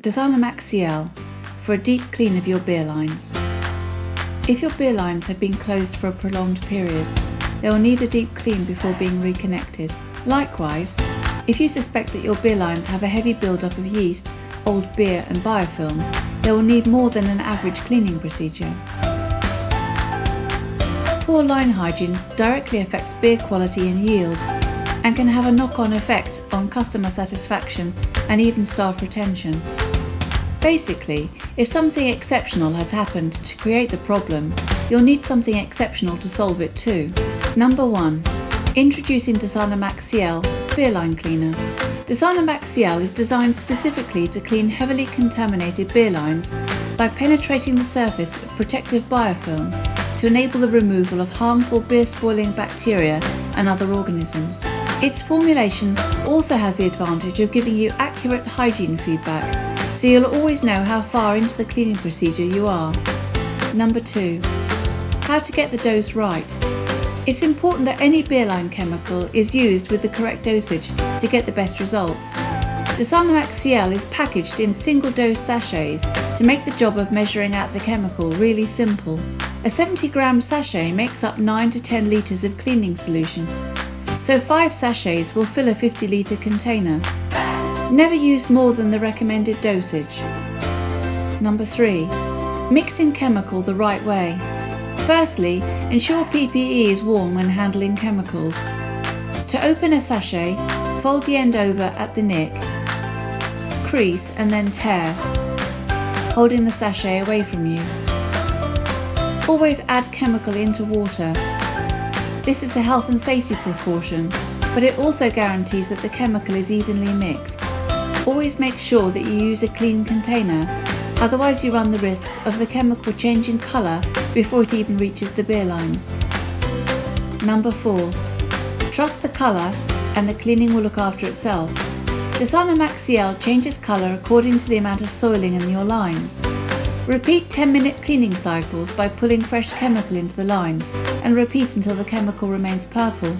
Desana Max CL for a deep clean of your beer lines. If your beer lines have been closed for a prolonged period, they will need a deep clean before being reconnected. Likewise, if you suspect that your beer lines have a heavy build-up of yeast, old beer and biofilm, they will need more than an average cleaning procedure. Poor line hygiene directly affects beer quality and yield, and can have a knock-on effect on customer satisfaction and even staff retention. Basically, if something exceptional has happened to create the problem, you'll need something exceptional to solve it too. Number 1. Introducing Desana Max CL Beer Line Cleaner. Desana Max CL is designed specifically to clean heavily contaminated beer lines by penetrating the surface of protective biofilm to enable the removal of harmful beer-spoiling bacteria and other organisms. Its formulation also has the advantage of giving you accurate hygiene feedback, so you'll always know how far into the cleaning procedure you are. Number 2. How to get the dose right. It's important that any beer line chemical is used with the correct dosage to get the best results. Desana Max CL is packaged in single-dose sachets to make the job of measuring out the chemical really simple. A 70-gram sachet makes up 9 to 10 litres of cleaning solution, so 5 sachets will fill a 50-litre container. Never use more than the recommended dosage. Number 3. Mixing chemical the right way. Firstly, ensure PPE is worn when handling chemicals. To open a sachet, fold the end over at the nick, crease and then tear, holding the sachet away from you. Always add chemical into water. This is a health and safety precaution, but it also guarantees that the chemical is evenly mixed. Always make sure that you use a clean container, otherwise you run the risk of the chemical changing colour before it even reaches the beer lines. Number 4. Trust the colour and the cleaning will look after itself. Desana Max CL changes colour according to the amount of soiling in your lines. Repeat 10-minute cleaning cycles by pulling fresh chemical into the lines and repeat until the chemical remains purple.